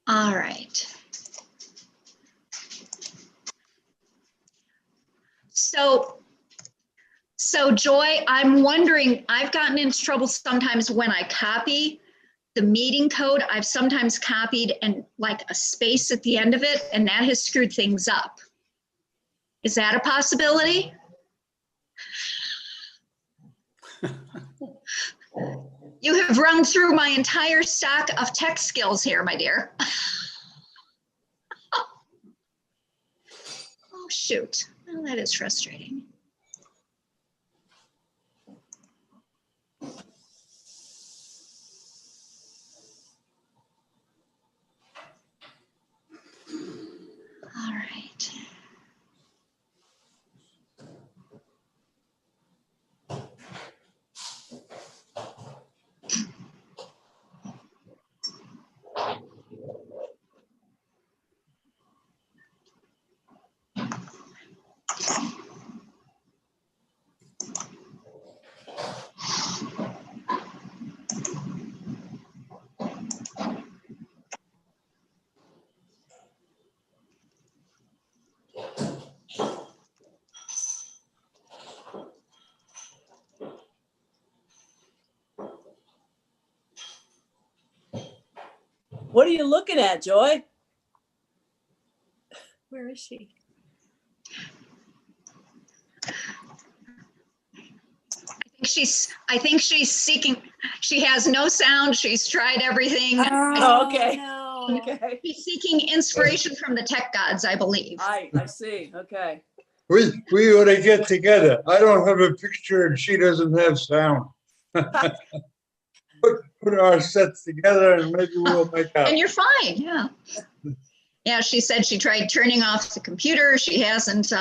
All right. So Joy, I'm wondering, I've gotten into trouble sometimes when I copy the meeting code. I've sometimes copied and like a space at the end of it, and that has screwed things up. Is that a possibility? You have run through my entire stock of tech skills here, my dear. Oh, shoot. Well, that is frustrating. All right. What are you looking at, Joy? Where is she? I think she's seeking, she has no sound. She's tried everything. Oh, okay. No. Okay. She's seeking inspiration from the tech gods, I believe. I see. Okay. We ought to get together. I don't have a picture and she doesn't have sound. Put our sets together and maybe we'll make out. And you're fine, yeah. Yeah, she said she tried turning off the computer. She hasn't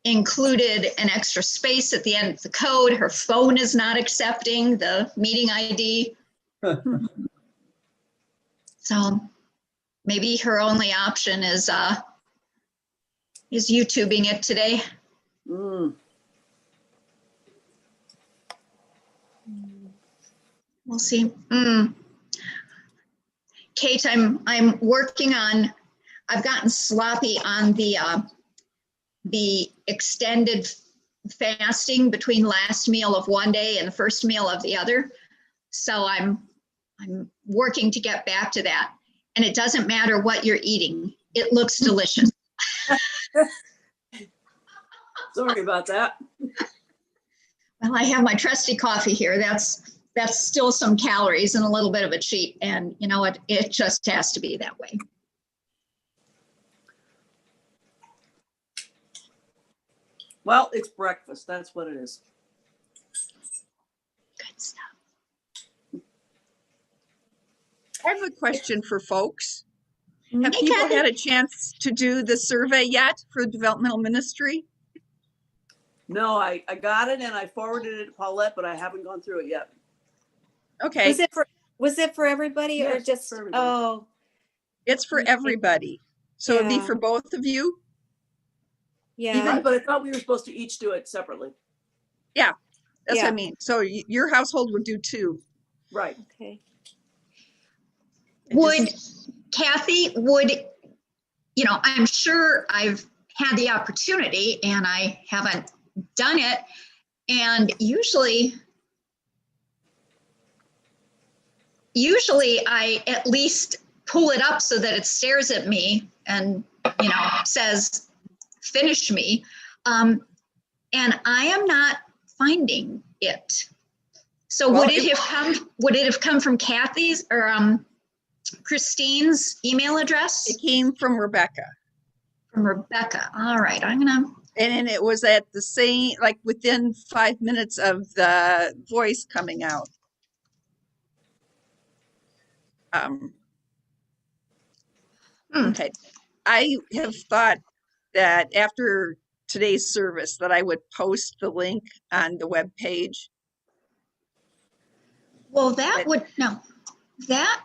included an extra space at the end of the code. Her phone is not accepting the meeting ID. So maybe her only option is YouTubing it today. Mm. We'll see. Kate, I'm working on, I've gotten sloppy on the extended fasting between last meal of one day and the first meal of the other. So I'm working to get back to that. And it doesn't matter what you're eating. It looks delicious. Sorry about that. Well, I have my trusty coffee here. That's still some calories and a little bit of a cheat. And you know what? It just has to be that way. Well, it's breakfast. That's what it is. Good stuff. I have a question for folks. Have Hey, people Kathy. had a chance to do the survey yet for developmental ministry? No, I got it and I forwarded it to Paulette, but I haven't gone through it yet. Okay, Was it for everybody or Yes, just for everybody. oh it's for everybody. So it'd be Yeah. for both of you? yeah. Right, but I thought we were supposed to each do it separately. That's what Yeah. I mean. So your household would do two. Right. Okay. Would Kathy, I'm sure I've had the opportunity and I haven't done it. And usually I at least pull it up so that it stares at me and, says, finish me. And I am not finding it. So Well, would it have come from Kathy's or Christine's email address? It came from Rebecca. From Rebecca. All right, I'm gonna. And then it was at the same, like within 5 minutes of the voice coming out. Okay. I have thought that after today's service that I would post the link on the web page. Well, that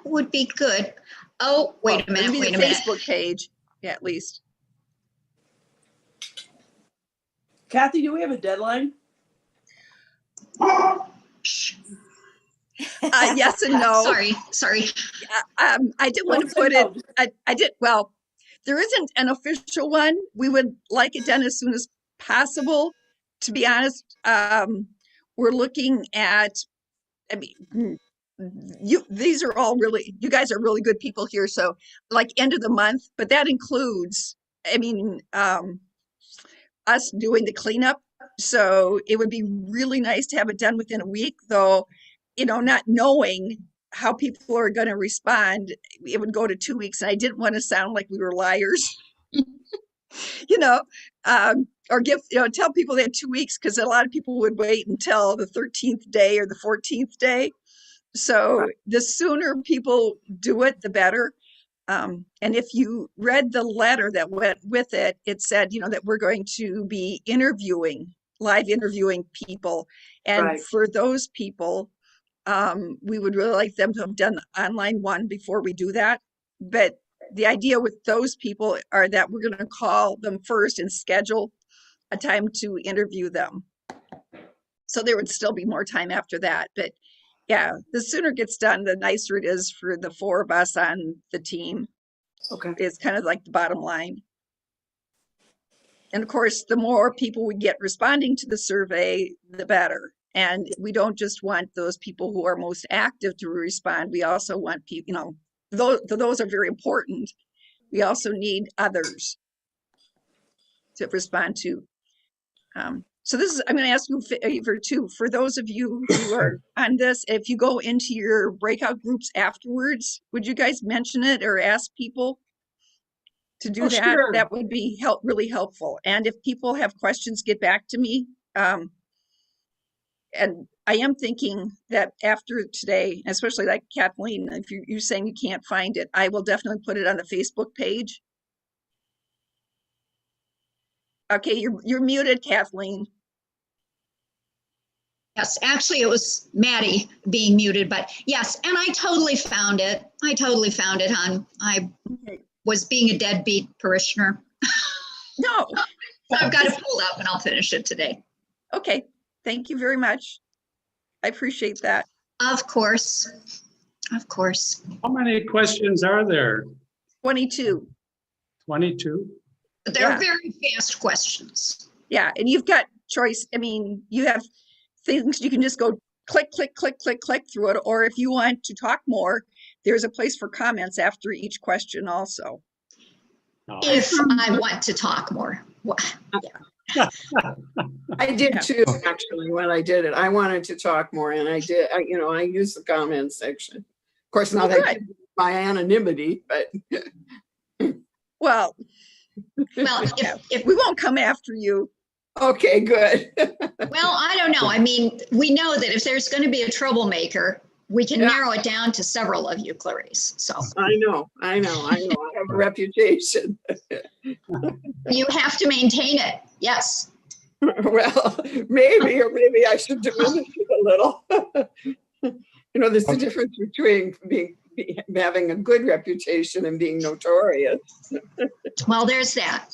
would be good. Oh, wait a minute. Maybe the Facebook page, yeah, at least. Kathy, do we have a deadline? Shh. Yes and no. Sorry. I did want Don't to say put no. it, I did, well, there isn't an official one. We would like it done as soon as possible. To be honest, we're looking at, I mean, these are all really, you guys are really good people here. So like end of the month, but that includes, I mean, us doing the cleanup. So it would be really nice to have it done within a week, though, not knowing how people are going to respond, it would go to 2 weeks. And I didn't want to sound like we were liars, or tell people they had 2 weeks, because a lot of people would wait until the 13th day or the 14th day. So the sooner people do it, the better. And if you read the letter that went with it, it said, that we're going to be live interviewing people. And Right. for those people, we would really like them to have done the online one before we do that. But the idea with those people are that we're going to call them first and schedule a time to interview them. So there would still be more time after that. But yeah, the sooner it gets done, the nicer it is for the 4 of us on the team. Okay. It's kind of like the bottom line. And of course, the more people we get responding to the survey, the better. And we don't just want those people who are most active to respond. We also want people, those are very important. We also need others to respond to. So I'm going to ask you a favor too, for those of you who are on this, if you go into your breakout groups afterwards, would you guys mention it or ask people to do that? Sure. That would be really helpful. And if people have questions, get back to me. And I am thinking that after today, especially like Kathleen, if you're saying you can't find it, I will definitely put it on the Facebook page. Okay, you're muted, Kathleen. Yes, actually it was Maddie being muted, but yes, and I totally found it. I was being a deadbeat parishioner. No. I've got it pulled up and I'll finish it today. Okay, thank you very much. I appreciate that. Of course. How many questions are there? 22. 22? They're Yeah. very fast questions. Yeah, and you've got choice. I mean, you have things you can just go click through it. Or if you want to talk more, there's a place for comments after each question also. No. If I want to talk more. I did Yeah. too, actually, when I did it. I wanted to talk more and I did, I used the comments section. Of course, now Oh, that good. gives me my anonymity, but Well, Well, if we won't come after you. okay, good. well, I don't know. I mean, we know that if there's going to be a troublemaker, we can Yeah. narrow it down to several of you, Clarice. So I know. I have a reputation. you have to maintain it. Yes. Well, maybe I should diminish it a little. There's a difference between having a good reputation and being notorious. Well, there's that.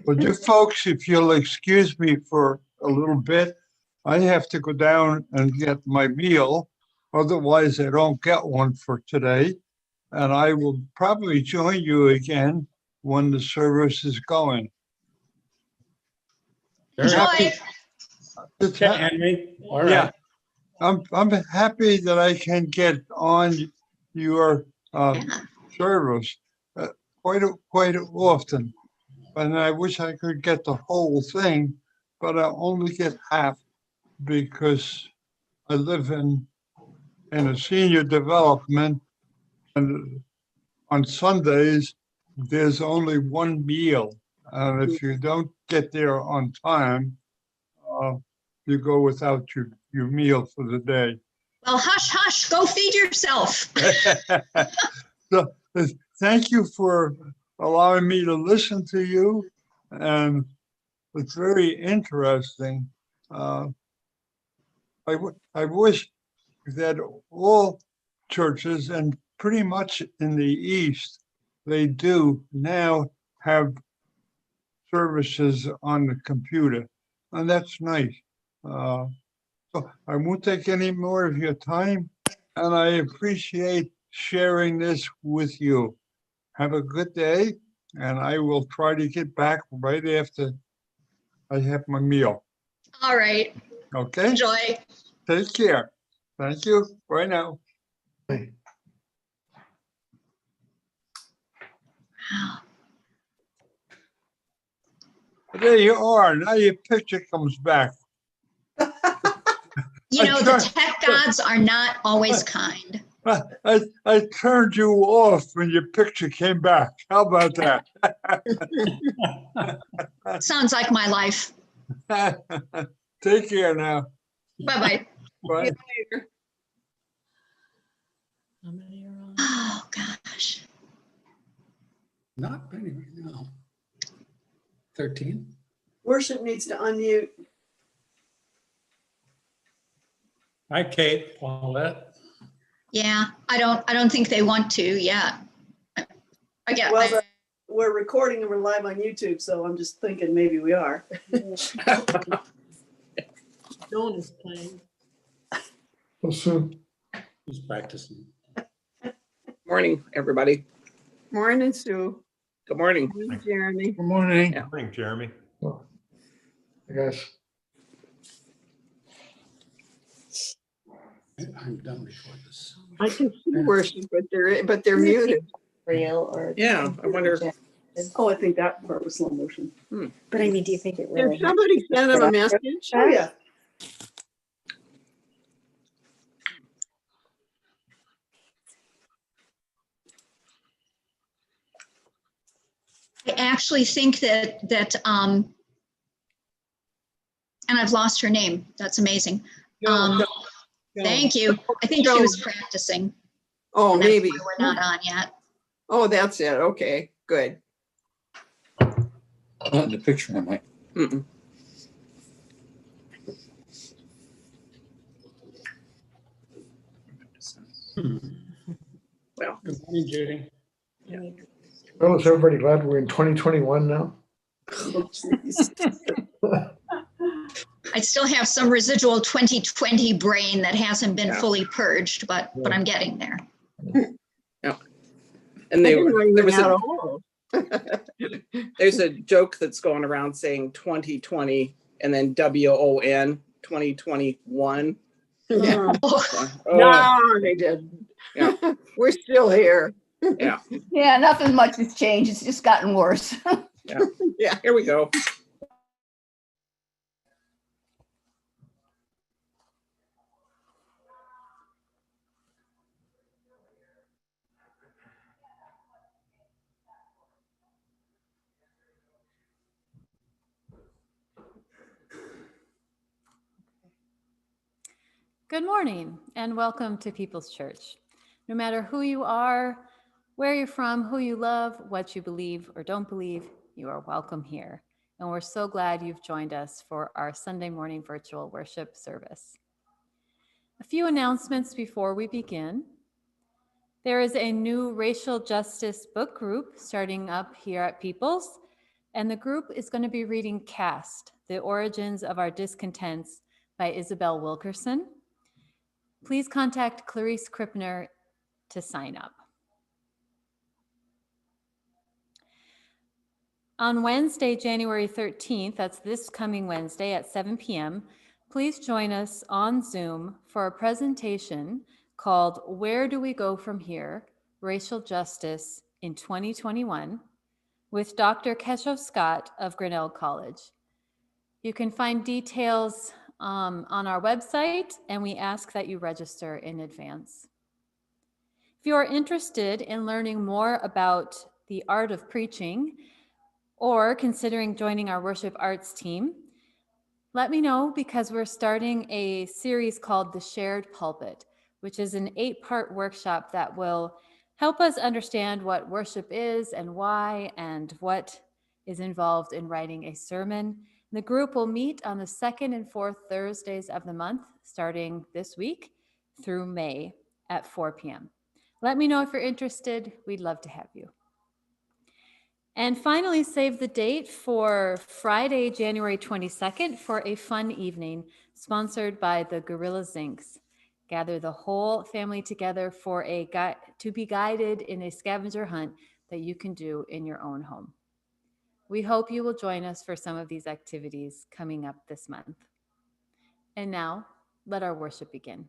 Well, you folks, if you'll excuse me for a little bit, I have to go down and get my meal. Otherwise, I don't get one for today. And I will probably join you again when the service is going. Very happy. Enjoy. It's Okay, Henry. All right. Yeah. I'm happy that I can get on your Yeah. service quite often. And I wish I could get the whole thing, but I only get half because I live in a senior development, and on Sundays there's only one meal, and if you don't get there on time, you go without your meal for the day. Well, hush, go feed yourself. So thank you for allowing me to listen to you, and it's very interesting. I wish that all churches, and pretty much in the East, they do now have services on the computer, and that's nice. So I won't take any more of your time, and I appreciate sharing this with you. Have a good day, and I will try to get back right after I have my meal. All right, Okay? enjoy. Take care. Thank you. Bye now. There you are. Now your picture comes back. You I know, the tried- tech gods are not always kind. I turned you off when your picture came back. How about that? Sounds like my life. Take care now. Bye-bye. Bye. How many are on? Oh, gosh. Not many right now. 13. Worship needs to unmute. Hi, Kate, Paulette. Yeah, I don't think they want to yet. I get, Well, we're recording and we're live on YouTube, so I'm just thinking maybe we are. Dawn is playing. Who's practicing? Morning, everybody. Morning, Sue. Good morning. Morning, Jeremy. Good morning. Yeah. Morning, Jeremy. I'm done before this. I can see worship, but they're muted. Real or? Yeah, I wonder. Oh, I think that part was slow motion. But I mean, do you think it Did really? somebody send them a message? Oh, yeah. I actually think and I've lost her name. That's amazing. Thank you. I think she was practicing. Oh, and that's maybe. why we're not on yet. Oh, that's it. Okay, good. Not in the picture, I might. Mm-mm. Well, Good morning, Judy. Well, is everybody glad we're in 2021 now? Oh, jeez. I still have some residual 2020 brain that hasn't been Yeah. fully purged, but I'm getting there. and I didn't know you there were was that a, old. there's a joke that's going around saying 2020 and then WON 2021. Yeah. Oh, No, they didn't. Yeah. We're still here. Yeah, Yeah, nothing much has changed. It's just gotten worse. yeah, here we go. Good morning and welcome to People's Church. No matter who you are, where you're from, who you love, what you believe or don't believe, you are welcome here. And we're so glad you've joined us for our Sunday morning virtual worship service. A few announcements before we begin. There is a new racial justice book group starting up here at People's, and the group is going to be reading Caste, The Origins of Our Discontents by Isabel Wilkerson. Please contact Clarice Krippner to sign up. On Wednesday, January 13th, that's this coming Wednesday at 7 p.m., please join us on Zoom for a presentation called Where Do We Go From Here? Racial Justice in 2021 with Dr. Keshav Scott of Grinnell College. You can find details on our website, and we ask that you register in advance. If you are interested in learning more about the art of preaching or considering joining our worship arts team, let me know because we're starting a series called The Shared Pulpit, which is an 8-part workshop that will help us understand what worship is and why and what is involved in writing a sermon. The group will meet on the 2nd and 4th Thursdays of the month, starting this week through May at 4 p.m. Let me know if you're interested. We'd love to have you. And finally, save the date for Friday, January 22nd for a fun evening sponsored by the Gorilla Zincs. Gather the whole family together for to be guided in a scavenger hunt that you can do in your own home. We hope you will join us for some of these activities coming up this month. And now, let our worship begin.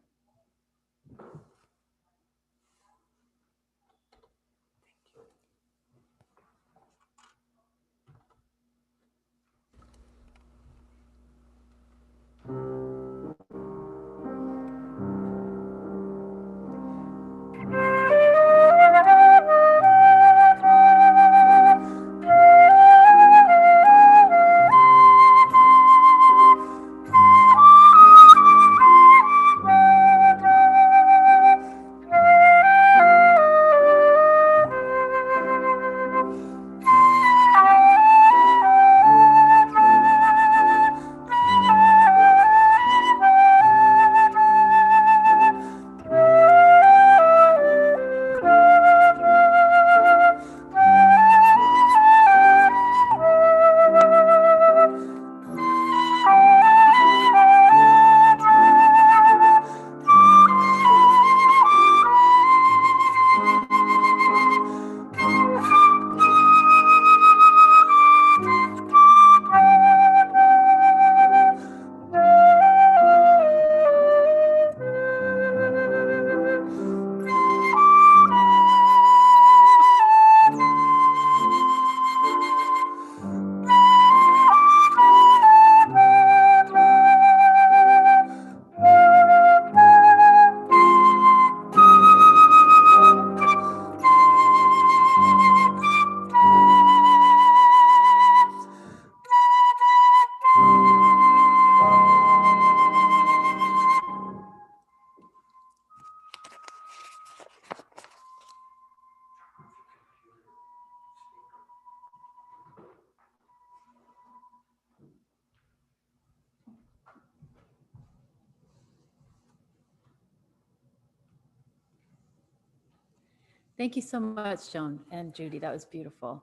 Thank you so much, Joan and Judy. That was beautiful.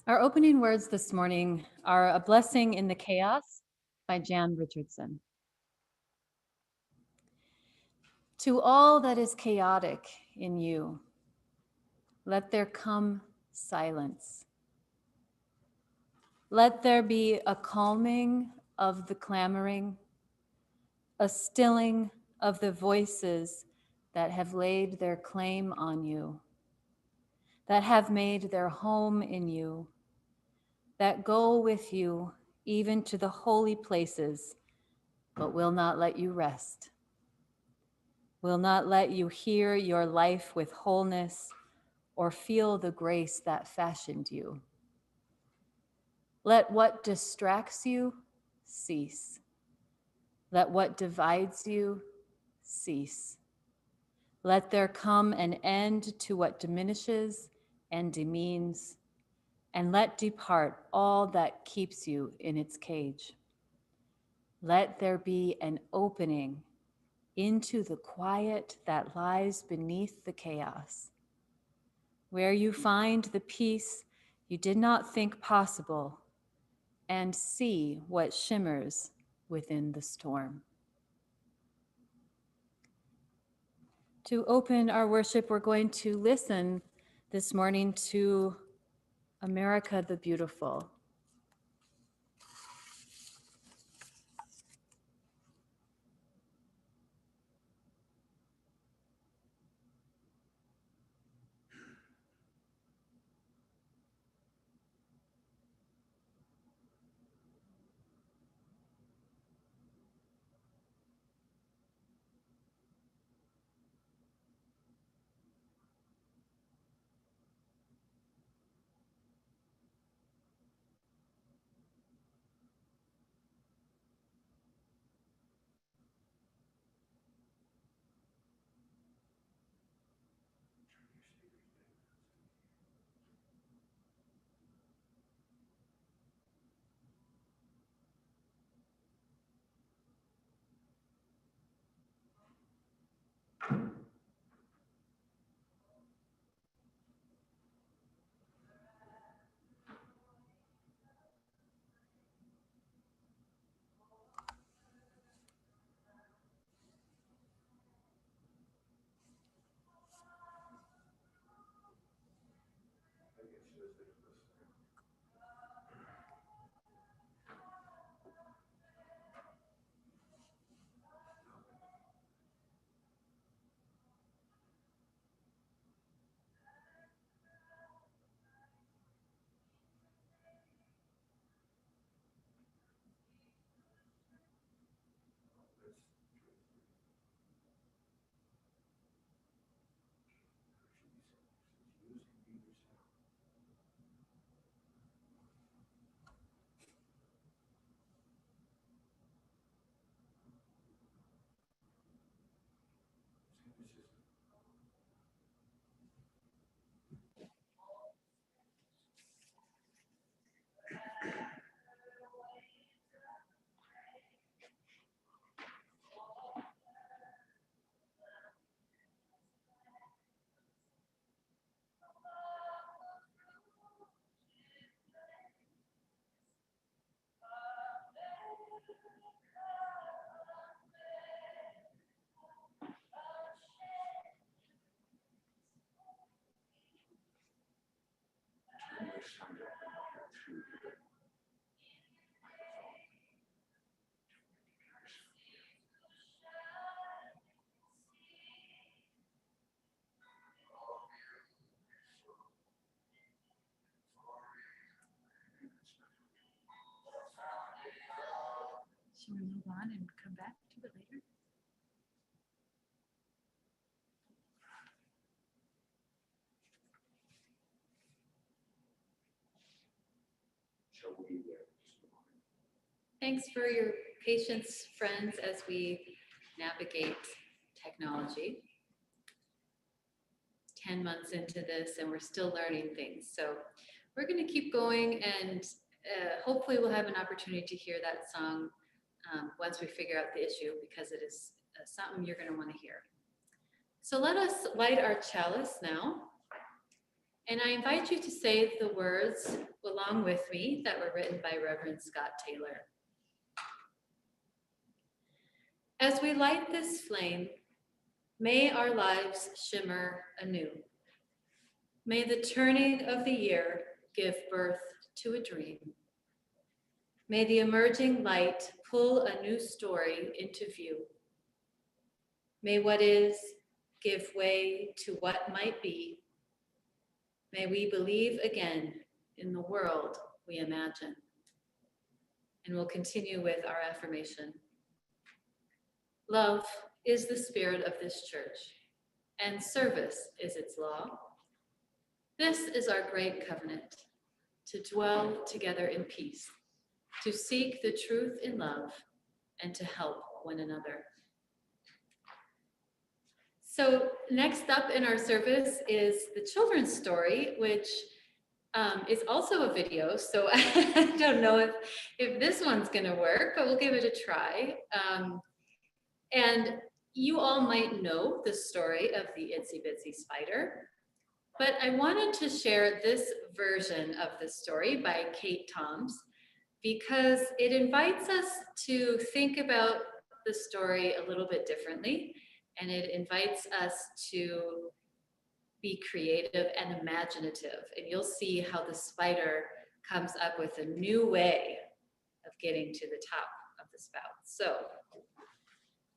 Our opening words this morning are A Blessing in the Chaos by Jan Richardson. To all that is chaotic in you, let there come silence. Let there be a calming of the clamoring, a stilling of the voices that have laid their claim on you, that have made their home in you, that go with you even to the holy places, but will not let you rest, will not let you hear your life with wholeness or feel the grace that fashioned you. Let what distracts you cease. Let what divides you cease. Let there come an end to what diminishes and demeans, and let depart all that keeps you in its cage. Let there be an opening into the quiet that lies beneath the chaos, where you find the peace you did not think possible and see what shimmers within the storm. To open our worship, we're going to listen this morning to America the Beautiful. Shall we move on and come back to it later? Thanks for your patience, friends, as we navigate technology. 10 months into this and we're still learning things. So we're going to keep going, and hopefully we'll have an opportunity to hear that song once we figure out the issue, because it is something you're going to want to hear. So let us light our chalice now. And I invite you to say the words along with me that were written by Reverend Scott Taylor. As we light this flame, may our lives shimmer anew. May the turning of the year give birth to a dream. May the emerging light pull a new story into view. May what is give way to what might be. May we believe again in the world we imagine. And we'll continue with our affirmation. Love is the spirit of this church, and service is its law. This is our great covenant, to dwell together in peace, to seek the truth in love, and to help one another. So next up in our service is the children's story, which is also a video. So I don't know if this one's gonna work, but we'll give it a try. And you all might know the story of the Itsy Bitsy Spider, but I wanted to share this version of the story by Kate Toms because it invites us to think about the story a little bit differently, and it invites us to be creative and imaginative. And you'll see how the spider comes up with a new way of getting to the top of the spout. So,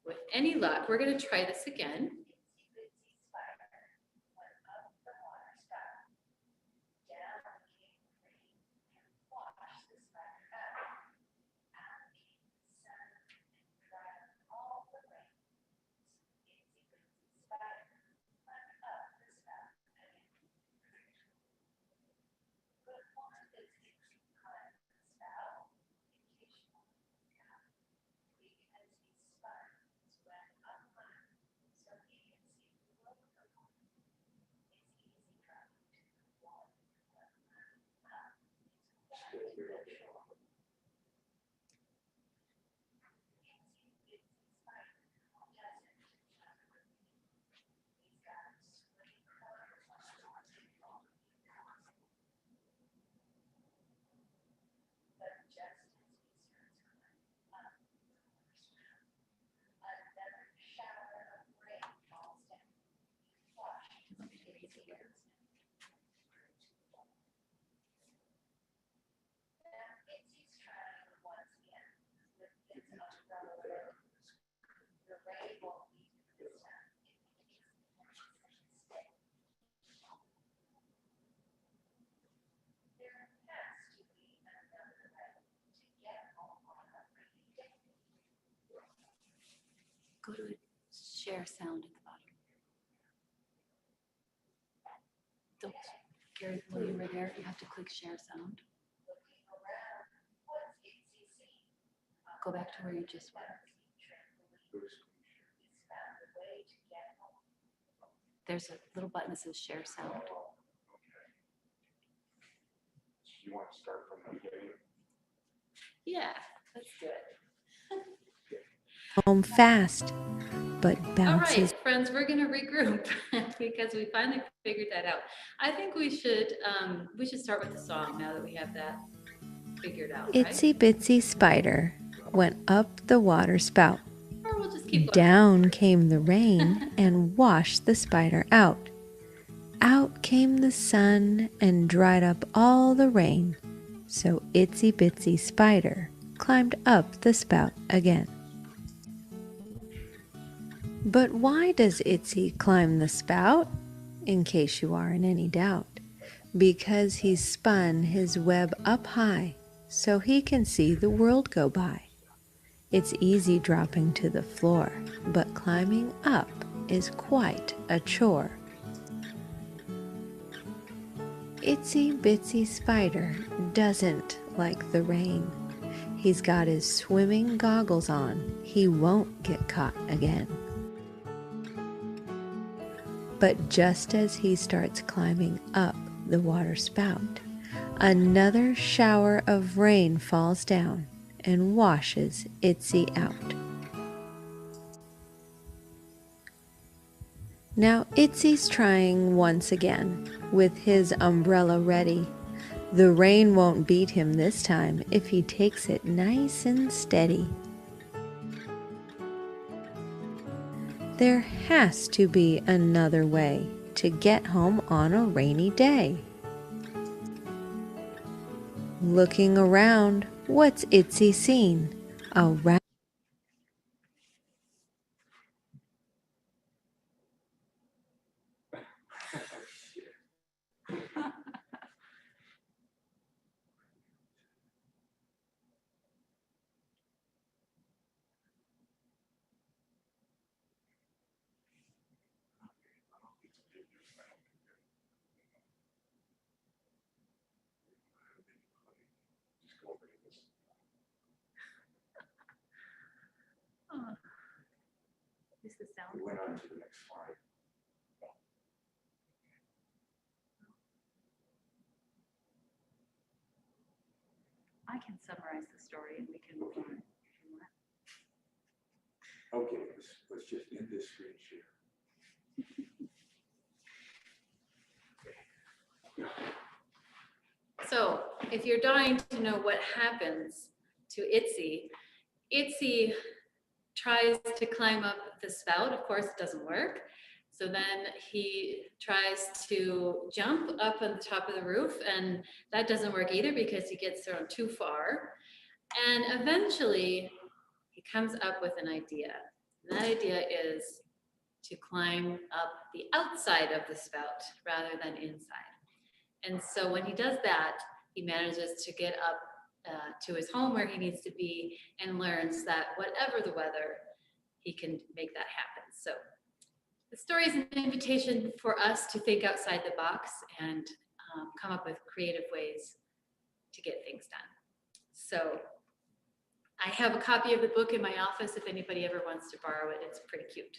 with any luck, we're going to try this again. Go to share sound at the bottom. Don't, Gary, when you were there, you have to click share sound. Go back to where you just were. There's a little button that says share sound. You want to start from the beginning? Yeah, let's do it. Home fast, but All bounces. right, friends, we're going to regroup because we finally figured that out. I think we should start with the song now that we have that figured out. Right? Itsy Bitsy Spider went up the water spout. Or we'll just keep going. Down came the rain and washed the spider out. out came the sun and dried up all the rain. So Itsy Bitsy Spider climbed up the spout again. But why does Itsy climb the spout? In case you are in any doubt. Because he's spun his web up high so he can see the world go by. It's easy dropping to the floor, but climbing up is quite a chore. Itsy Bitsy Spider doesn't like the rain. He's got his swimming goggles on. He won't get caught again. But just as he starts climbing up the water spout, another shower of rain falls down and washes Itsy out. Now Itsy's trying once again with his umbrella ready. The rain won't beat him this time if he takes it nice and steady. There has to be another way to get home on a rainy day. Looking around, what's Itsy seen? A rat. Is the sound? We went on to the next slide. I can summarize the story and we can move on. Okay, let's just end this screen share. So if you're dying to know what happens to Itsy, Itsy tries to climb up the spout. Of course, it doesn't work. So then he tries to jump up on the top of the roof, and that doesn't work either because he gets thrown too far. And eventually he comes up with an idea. And that idea is to climb up the outside of the spout rather than inside. And so when he does that, he manages to get up to his home where he needs to be and learns that whatever the weather, he can make that happen. So the story is an invitation for us to think outside the box and come up with creative ways to get things done. So I have a copy of the book in my office if anybody ever wants to borrow it. It's pretty cute.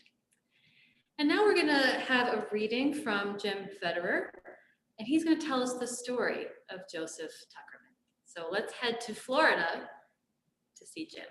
And now we're gonna have a reading from Jim Federer, and he's gonna tell us the story of Joseph Tuckerman. So let's head to Florida to see Jim.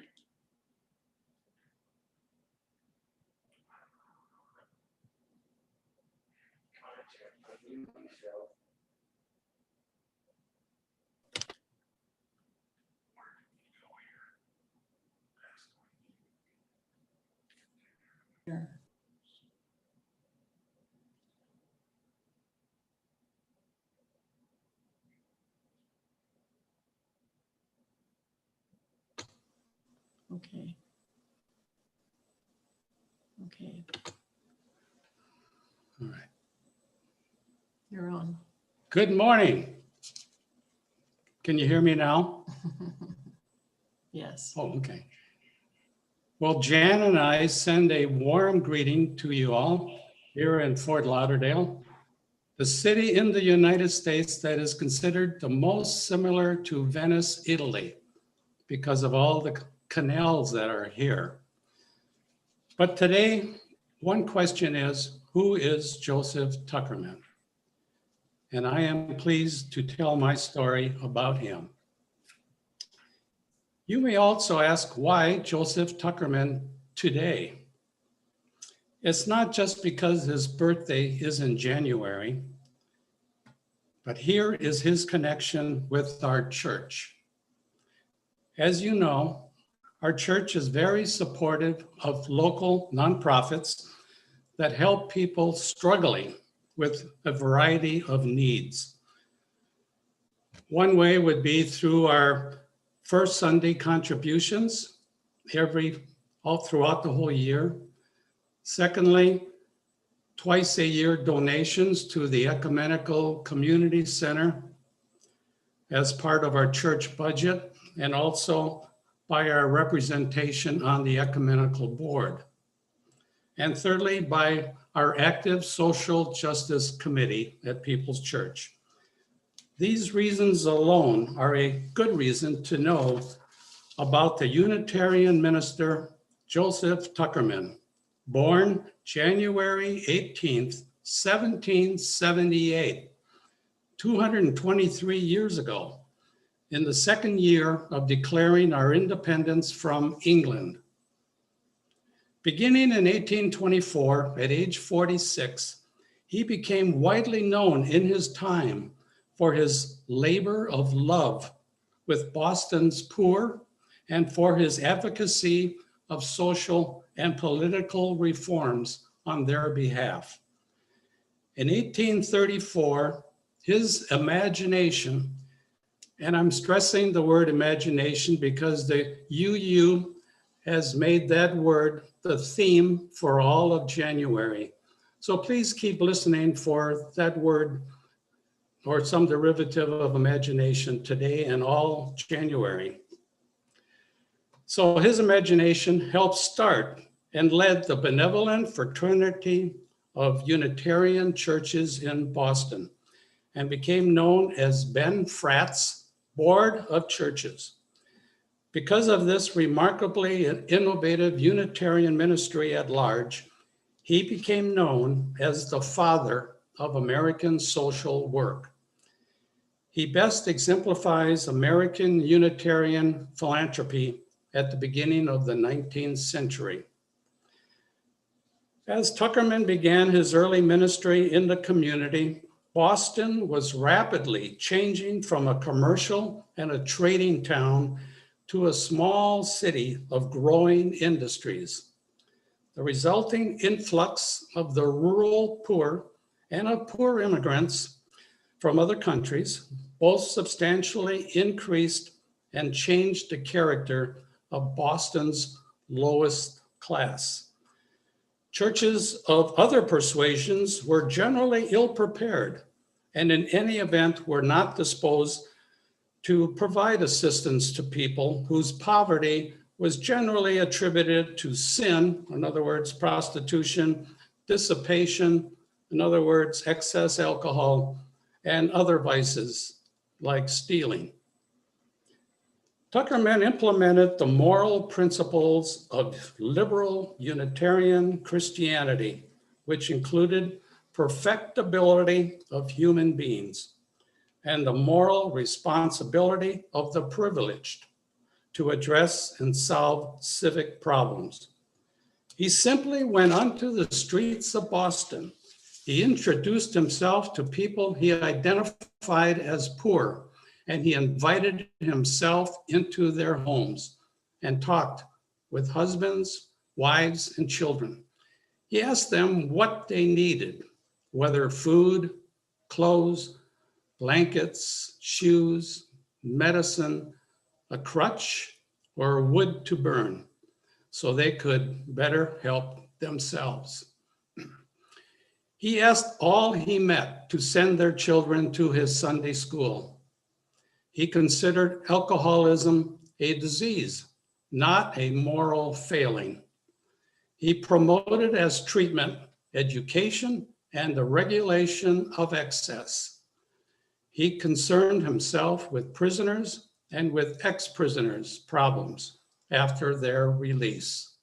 Okay. Okay, All right. you're on. Good morning. Can you hear me now? Yes. Oh, okay. Well, Jan and I send a warm greeting to you all here in Fort Lauderdale, the city in the United States that is considered the most similar to Venice, Italy, because of all the canals that are here. But today, one question is, who is Joseph Tuckerman? And I am pleased to tell my story about him. You may also ask why Joseph Tuckerman today. It's not just because his birthday is in January, but here is his connection with our church. As you know, our church is very supportive of local nonprofits that help people struggling with a variety of needs. One way would be through our First Sunday contributions all throughout the whole year. Secondly, twice a year donations to the Ecumenical Community Center as part of our church budget, and also by our representation on the Ecumenical Board. And thirdly, by our active Social Justice Committee at People's Church. These reasons alone are a good reason to know about the Unitarian minister, Joseph Tuckerman, born January 18th, 1778, 223 years ago, in the second year of declaring our independence from England. Beginning in 1824, at age 46, he became widely known in his time for his labor of love with Boston's poor and for his advocacy of social and political reforms on their behalf. In 1834, his imagination, and I'm stressing the word imagination because the UU has made that word the theme for all of January. So please keep listening for that word or some derivative of imagination today and all January. So his imagination helped start and led the Benevolent Fraternity of Unitarian Churches in Boston and became known as Ben Frat's Board of Churches. Because of this remarkably innovative Unitarian ministry at large, he became known as the father of American social work. He best exemplifies American Unitarian philanthropy at the beginning of the 19th century. As Tuckerman began his early ministry in the community, Boston was rapidly changing from a commercial and a trading town to a small city of growing industries. The resulting influx of the rural poor and of poor immigrants from other countries both substantially increased and changed the character of Boston's lowest class. Churches of other persuasions were generally ill-prepared and in any event were not disposed to provide assistance to people whose poverty was generally attributed to sin, in other words, prostitution, dissipation, in other words, excess alcohol, and other vices like stealing. Tuckerman implemented the moral principles of liberal Unitarian Christianity, which included perfectibility of human beings and the moral responsibility of the privileged to address and solve civic problems. He simply went onto the streets of Boston. He introduced himself to people he identified as poor, and he invited himself into their homes and talked with husbands, wives, and children. He asked them what they needed, whether food, clothes, blankets, shoes, medicine, a crutch, or wood to burn, so they could better help themselves. He asked all he met to send their children to his Sunday school. He considered alcoholism a disease, not a moral failing. He promoted as treatment education and the regulation of excess. He concerned himself with prisoners and with ex-prisoners' problems after their release.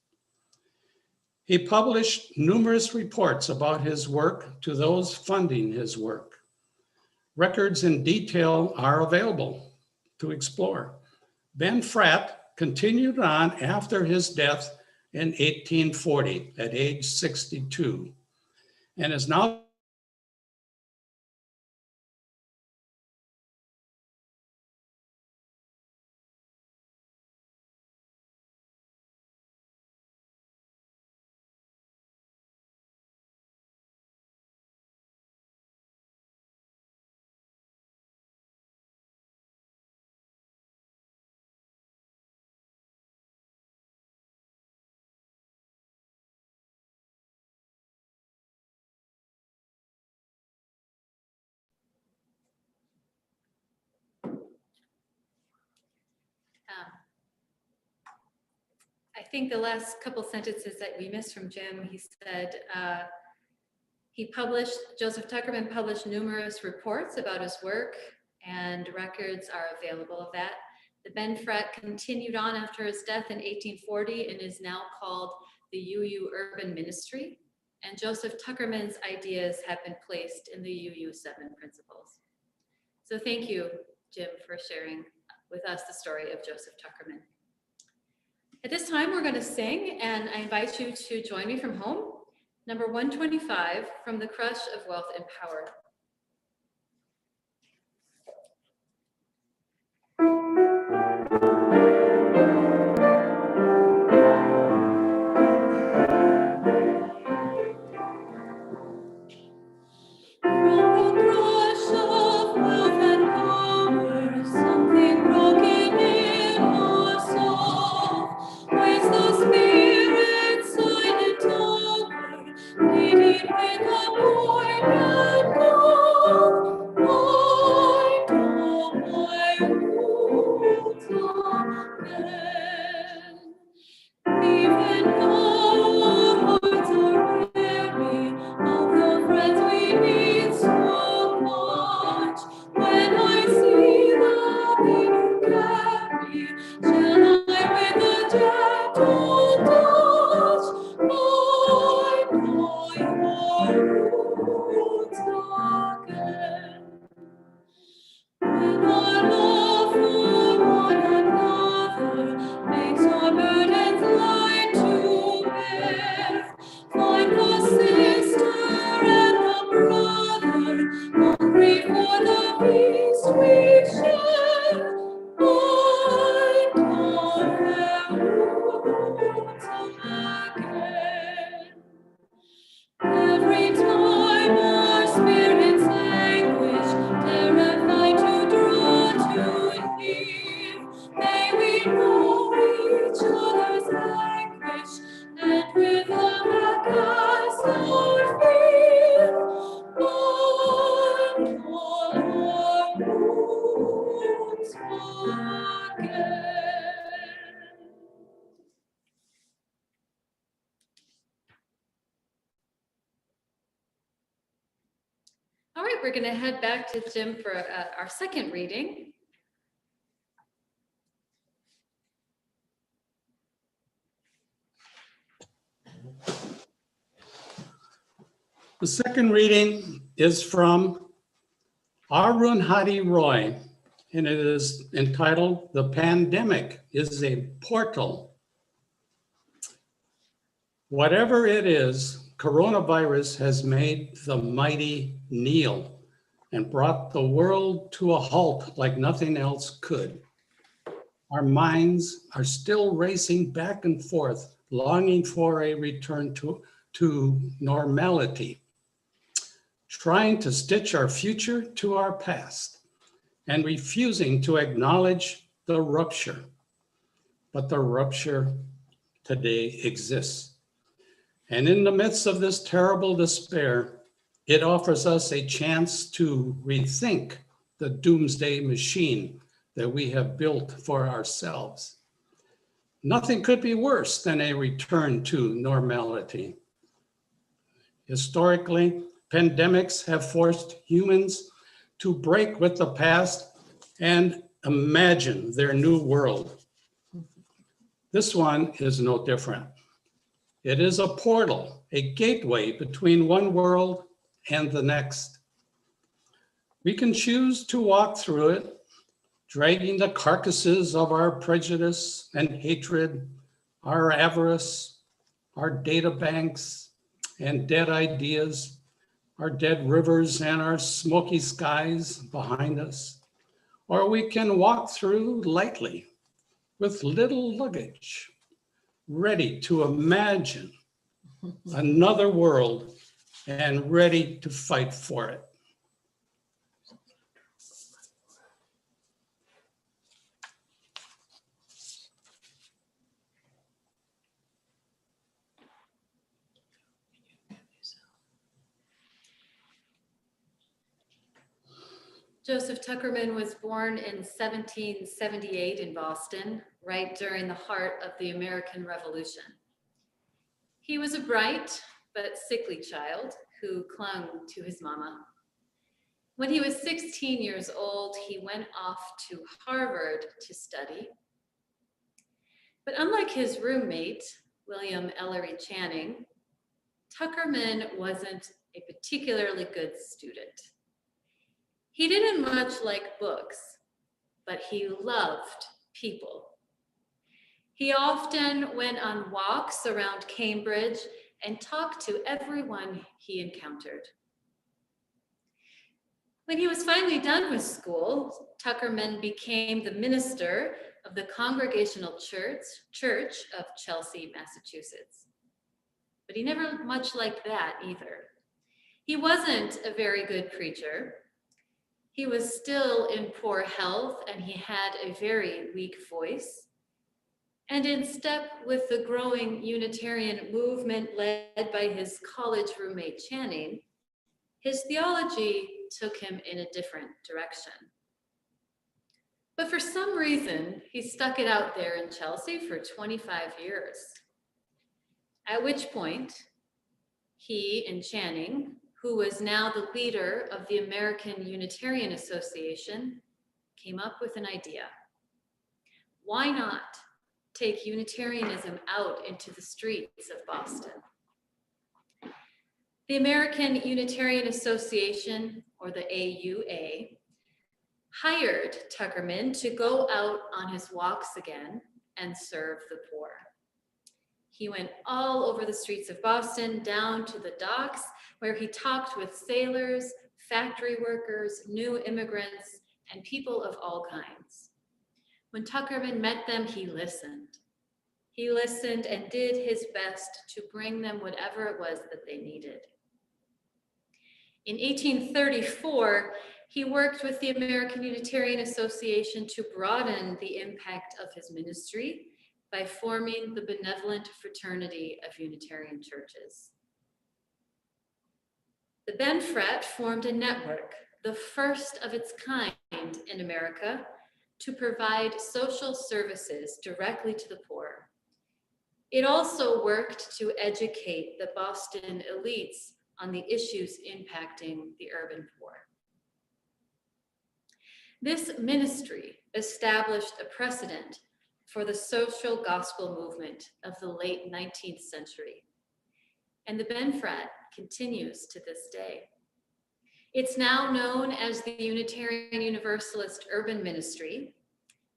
He published numerous reports about his work to those funding his work. Records in detail are available to explore. Ben Frat continued on after his death in 1840 at age 62 and is now think the last couple sentences that we missed from Jim, he said, Joseph Tuckerman published numerous reports about his work, and records are available of that. The Ben Frat continued on after his death in 1840 and is now called the UU Urban Ministry. And Joseph Tuckerman's ideas have been placed in the UU 7 principles. So thank you, Jim, for sharing with us the story of Joseph Tuckerman. At this time, we're going to sing, and I invite you to join me from home. Number 125, From the Crush of Wealth and Power. All right, we're going to head back to Jim for our second reading. The second reading is from Arundhati Roy, and it is entitled, "The Pandemic is a Portal." Whatever it is, coronavirus has made the mighty kneel and brought the world to a halt like nothing else could. Our minds are still racing back and forth, longing for a return to normality, trying to stitch our future to our past and refusing to acknowledge the rupture. But the rupture today exists. And in the midst of this terrible despair, it offers us a chance to rethink the doomsday machine that we have built for ourselves. Nothing could be worse than a return to normality. Historically, pandemics have forced humans to break with the past and imagine their new world. This one is no different. It is a portal, a gateway between one world and the next. We can choose to walk through it, dragging the carcasses of our prejudice and hatred, our avarice, our data banks and dead ideas, our dead rivers and our smoky skies behind us. Or we can walk through lightly with little luggage, ready to imagine another world and ready to fight for it. Joseph Tuckerman was born in 1778 in Boston. right during the heart of the American Revolution. He was a bright but sickly child who clung to his mama. When he was 16 years old, he went off to Harvard to study. But unlike his roommate, William Ellery Channing, Tuckerman wasn't a particularly good student. He didn't much like books, but he loved people. He often went on walks around Cambridge and talked to everyone he encountered. When he was finally done with school, Tuckerman became the minister of the Congregational Church of Chelsea, Massachusetts. But he never much liked that either. He wasn't a very good preacher. He was still in poor health and he had a very weak voice. And in step with the growing Unitarian movement led by his college roommate Channing, his theology took him in a different direction. But for some reason, he stuck it out there in Chelsea for 25 years. At which point, he and Channing, who was now the leader of the American Unitarian Association, came up with an idea. Why not take Unitarianism out into the streets of Boston? The American Unitarian Association, or the AUA, hired Tuckerman to go out on his walks again and serve the poor. He went all over the streets of Boston, down to the docks, where he talked with sailors, factory workers, new immigrants, and people of all kinds. When Tuckerman met them, he listened. He listened and did his best to bring them whatever it was that they needed. In 1834, he worked with the American Unitarian Association to broaden the impact of his ministry by forming the Benevolent Fraternity of Unitarian Churches. The BenFrat formed a network, the first of its kind in America, to provide social services directly to the poor. It also worked to educate the Boston elites on the issues impacting the urban poor. This ministry established a precedent for the social gospel movement of the late 19th century, and the BenFrat continues to this day. It's now known as the Unitarian Universalist Urban Ministry,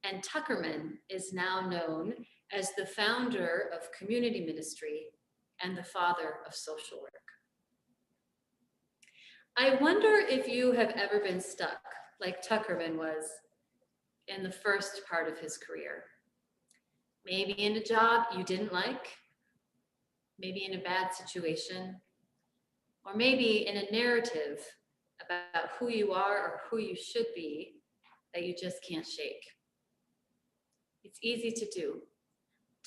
and Tuckerman is now known as the founder of community ministry and the father of social work. I wonder if you have ever been stuck like Tuckerman was in the first part of his career. Maybe in a job you didn't like, maybe in a bad situation, or maybe in a narrative about who you are or who you should be that you just can't shake. It's easy to do.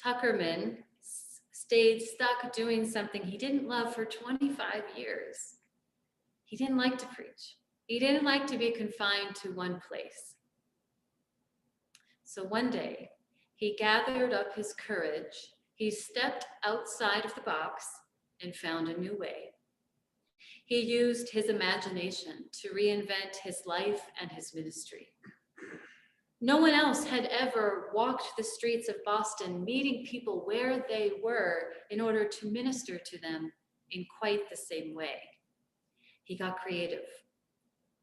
Tuckerman stayed stuck doing something he didn't love for 25 years. He didn't like to preach. He didn't like to be confined to one place. So one day, he gathered up his courage, he stepped outside of the box and found a new way. He used his imagination to reinvent his life and his ministry. No one else had ever walked the streets of Boston, meeting people where they were in order to minister to them in quite the same way. He got creative.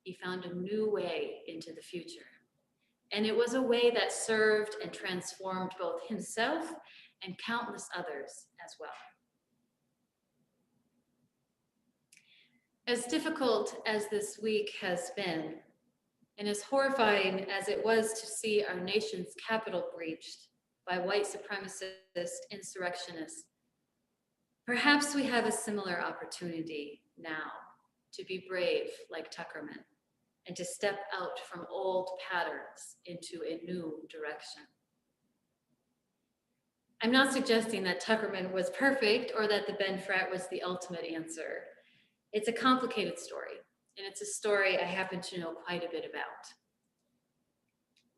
He found a new way into the future. And it was a way that served and transformed both himself and countless others as well. As difficult as this week has been, and as horrifying as it was to see our nation's capital breached by white supremacist insurrectionists, perhaps we have a similar opportunity now to be brave like Tuckerman and to step out from old patterns into a new direction. I'm not suggesting that Tuckerman was perfect or that the BenFrat was the ultimate answer. It's a complicated story, and it's a story I happen to know quite a bit about.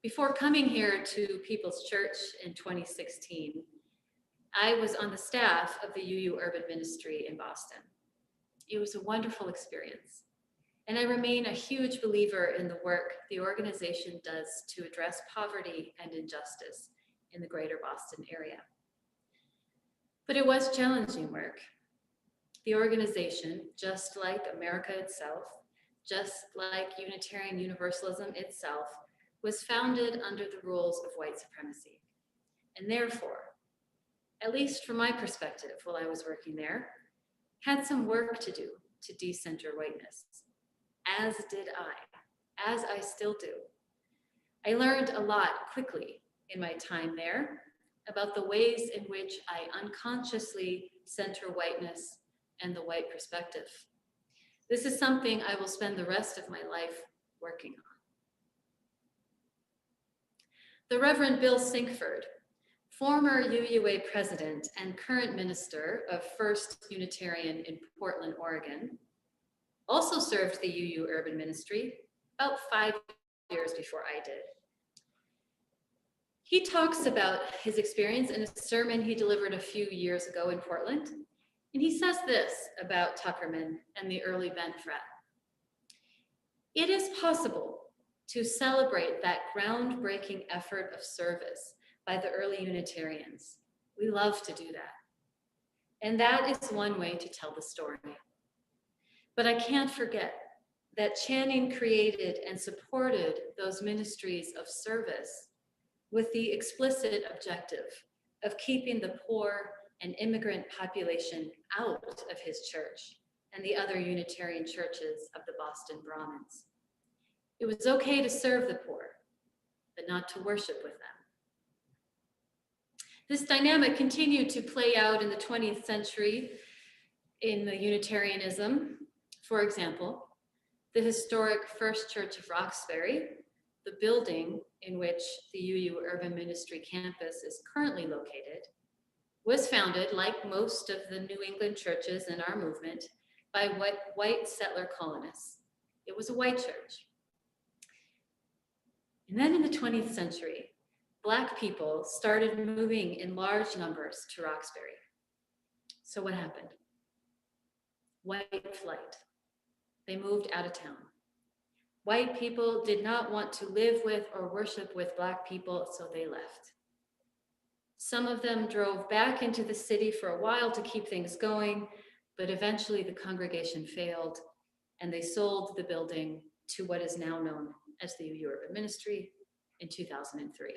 Before coming here to People's Church in 2016, I was on the staff of the UU Urban Ministry in Boston. It was a wonderful experience. And I remain a huge believer in the work the organization does to address poverty and injustice in the greater Boston area. But it was challenging work. The organization, just like America itself, just like Unitarian Universalism itself, was founded under the rules of white supremacy. And therefore, at least from my perspective while I was working there, had some work to do to decenter whiteness, as did I, as I still do. I learned a lot quickly in my time there about the ways in which I unconsciously center whiteness and the white perspective. This is something I will spend the rest of my life working on. The Reverend Bill Sinkford, former UUA president and current minister of First Unitarian in Portland, Oregon, also served the UU Urban Ministry about 5 years before I did. He talks about his experience in a sermon he delivered a few years ago in Portland, and he says this about Tuckerman and the early Bent Frat. It is possible to celebrate that groundbreaking effort of service by the early Unitarians. We love to do that. And that is one way to tell the story. But I can't forget that Channing created and supported those ministries of service with the explicit objective of keeping the poor and immigrant population out of his church and the other Unitarian churches of the Boston Brahmins. It was okay to serve the poor, but not to worship with them. This dynamic continued to play out in the 20th century in the Unitarianism. For example, the historic First Church of Roxbury, the building in which the UU Urban Ministry campus is currently located, was founded, like most of the New England churches in our movement, by white settler colonists. It was a white church. And then in the 20th century, Black people started moving in large numbers to Roxbury. So what happened? White flight. They moved out of town. White people did not want to live with or worship with Black people, so they left. Some of them drove back into the city for a while to keep things going, but eventually the congregation failed and they sold the building to what is now known as the UU Urban Ministry in 2003.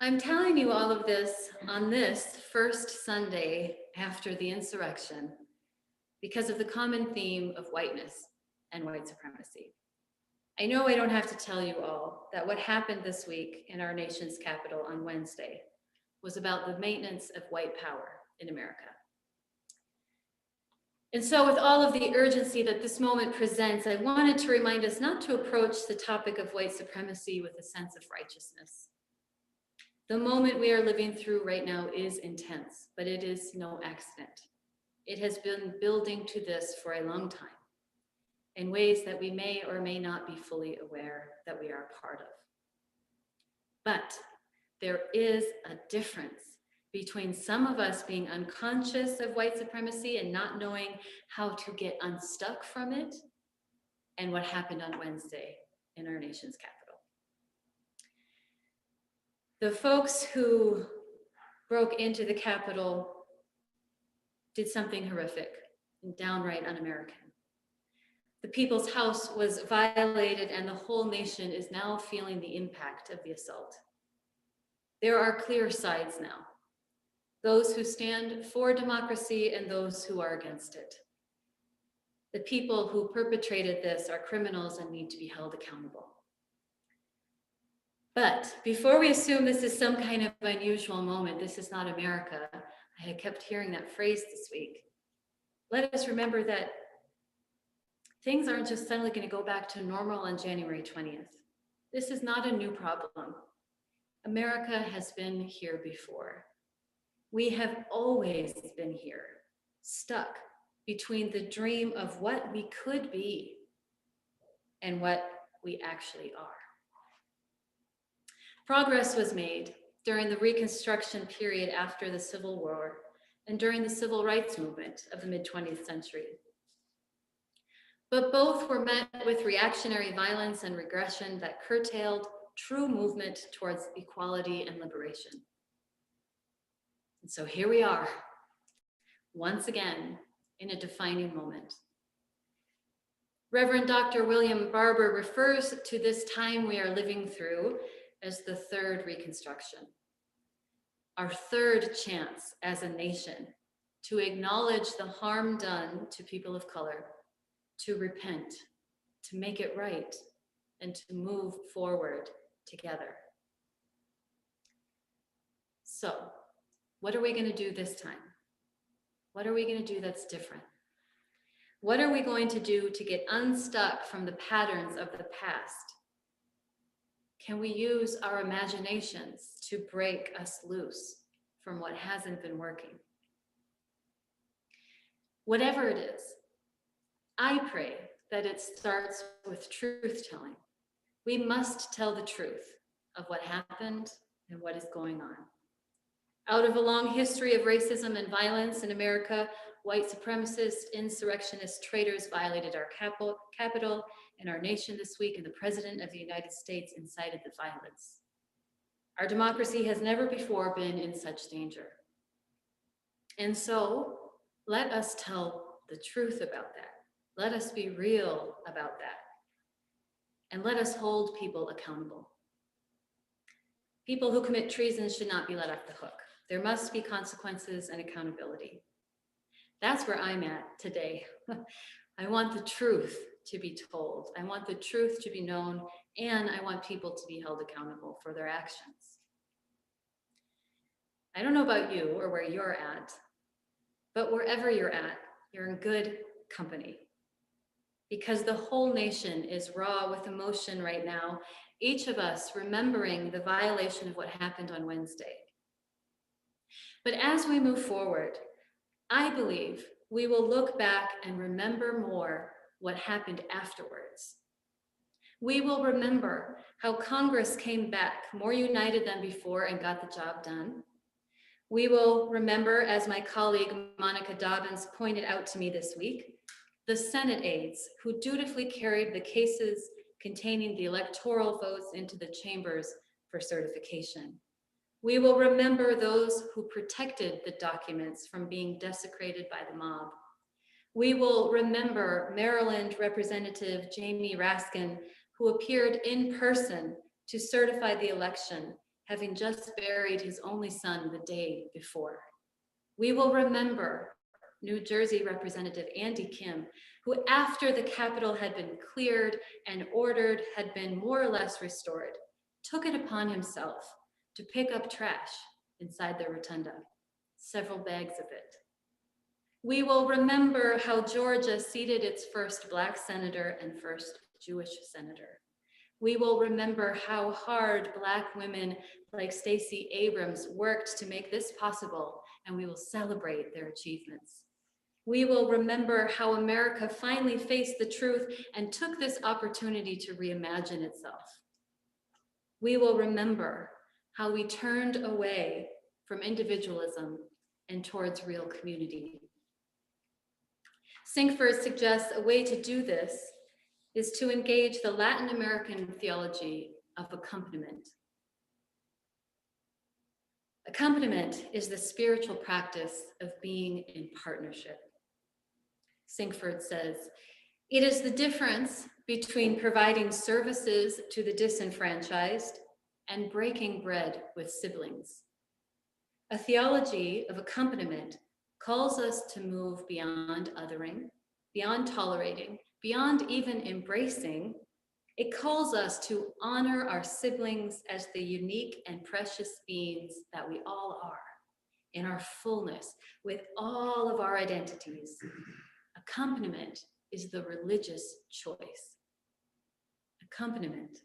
I'm telling you all of this on this first Sunday after the insurrection because of the common theme of whiteness and white supremacy. I know I don't have to tell you all that what happened this week in our nation's capital on Wednesday was about the maintenance of white power in America. And so with all of the urgency that this moment presents, I wanted to remind us not to approach the topic of white supremacy with a sense of righteousness. The moment we are living through right now is intense, but it is no accident. It has been building to this for a long time in ways that we may or may not be fully aware that we are a part of. But there is a difference between some of us being unconscious of white supremacy and not knowing how to get unstuck from it, and what happened on Wednesday in our nation's capital. The folks who broke into the Capitol did something horrific and downright un-American. The People's House was violated and the whole nation is now feeling the impact of the assault. There are clear sides now. Those who stand for democracy and those who are against it. The people who perpetrated this are criminals and need to be held accountable. But before we assume this is some kind of unusual moment, this is not America. I had kept hearing that phrase this week. Let us remember that things aren't just suddenly going to go back to normal on January 20th. This is not a new problem. America has been here before. We have always been here, stuck between the dream of what we could be and what we actually are. Progress was made during the Reconstruction period after the Civil War and during the Civil Rights Movement of the mid-20th century. But both were met with reactionary violence and regression that curtailed true movement towards equality and liberation. And so here we are, once again, in a defining moment. Reverend Dr. William Barber refers to this time we are living through as the third Reconstruction, our third chance as a nation to acknowledge the harm done to people of color, to repent, to make it right, and to move forward together. So, what are we going to do this time? What are we going to do that's different? What are we going to do to get unstuck from the patterns of the past? Can we use our imaginations to break us loose from what hasn't been working? Whatever it is, I pray that it starts with truth telling. We must tell the truth of what happened and what is going on. Out of a long history of racism and violence in America, white supremacist, insurrectionist traitors violated our capital and our nation this week, and the President of the United States incited the violence. Our democracy has never before been in such danger. And so, let us tell the truth about that. Let us be real about that. And let us hold people accountable. People who commit treason should not be let off the hook. There must be consequences and accountability. That's where I'm at today. I want the truth to be told. I want the truth to be known, and I want people to be held accountable for their actions. I don't know about you or where you're at, but wherever you're at, you're in good company. Because the whole nation is raw with emotion right now, each of us remembering the violation of what happened on Wednesday. But as we move forward, I believe we will look back and remember more what happened afterwards. We will remember how Congress came back more united than before and got the job done. We will remember, as my colleague Monica Dobbins pointed out to me this week, the Senate aides who dutifully carried the cases containing the electoral votes into the chambers for certification. We will remember those who protected the documents from being desecrated by the mob. We will remember Maryland Representative Jamie Raskin, who appeared in person to certify the election, having just buried his only son the day before. We will remember New Jersey Representative Andy Kim, who after the Capitol had been cleared and ordered had been more or less restored, took it upon himself to pick up trash inside the rotunda, several bags of it. We will remember how Georgia seated its first Black senator and first Jewish senator. We will remember how hard Black women like Stacey Abrams worked to make this possible, and we will celebrate their achievements. We will remember how America finally faced the truth and took this opportunity to reimagine itself. We will remember how we turned away from individualism and towards real community. Sinkford suggests a way to do this is to engage the Latin American theology of accompaniment. Accompaniment is the spiritual practice of being in partnership. Sinkford says, it is the difference between providing services to the disenfranchised and breaking bread with siblings. A theology of accompaniment calls us to move beyond othering, beyond tolerating, beyond even embracing. It calls us to honor our siblings as the unique and precious beings that we all are, in our fullness, with all of our identities. Accompaniment is the religious choice. Accompaniment.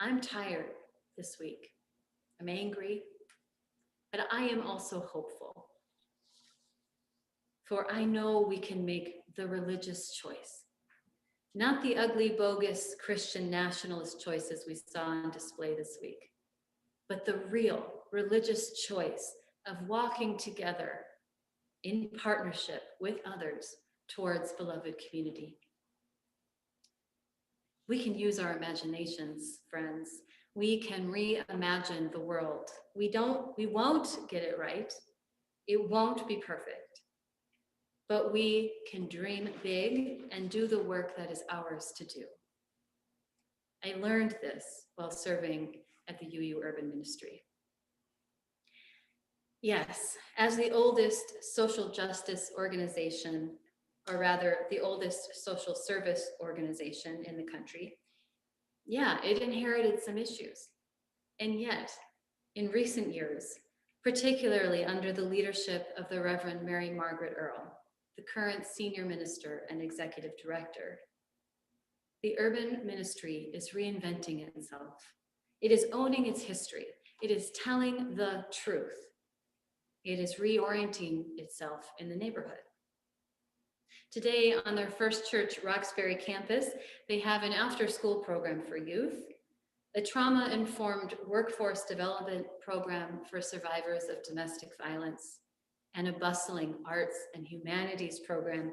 I'm tired this week. I'm angry, but I am also hopeful. For I know we can make the religious choice not the ugly, bogus Christian nationalist choices we saw on display this week, but the real religious choice of walking together in partnership with others towards beloved community. We can use our imaginations, friends. We can reimagine the world. We won't get it right. It won't be perfect, but we can dream big and do the work that is ours to do. I learned this while serving at the UU Urban Ministry. Yes, as the oldest social justice organization, or rather the oldest social service organization in the country, yeah, it inherited some issues. And yet, in recent years, particularly under the leadership of the Reverend Mary Margaret Earl, the current senior minister and executive director, the urban ministry is reinventing itself. It is owning its history. It is telling the truth. It is reorienting itself in the neighborhood. Today, on their First Church Roxbury campus, they have an after-school program for youth, a trauma-informed workforce development program for survivors of domestic violence, and a bustling arts and humanities program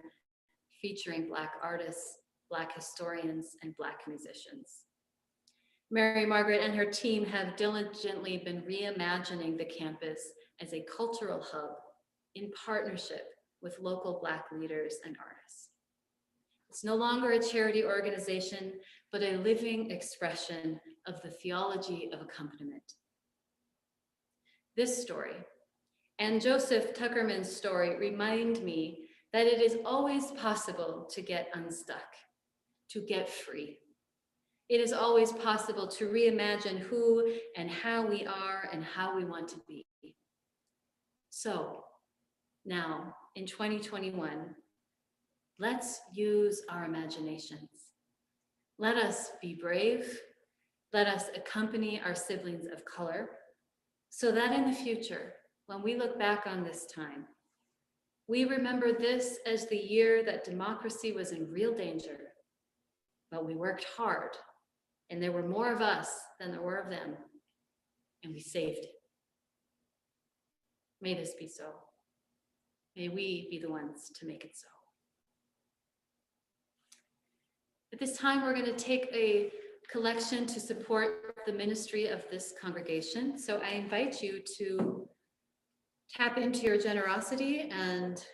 featuring Black artists, Black historians, and Black musicians. Mary Margaret and her team have diligently been reimagining the campus as a cultural hub in partnership with local Black leaders and artists. It's no longer a charity organization, but a living expression of the theology of accompaniment. This story and Joseph Tuckerman's story remind me that it is always possible to get unstuck, to get free. It is always possible to reimagine who and how we are and how we want to be. So now in 2021, let's use our imaginations. Let us be brave. Let us accompany our siblings of color so that in the future, when we look back on this time, we remember this as the year that democracy was in real danger, but we worked hard and there were more of us than there were of them, and we saved it. May this be so. May we be the ones to make it so. At this time, we're going to take a collection to support the ministry of this congregation. So I invite you to tap into your generosity and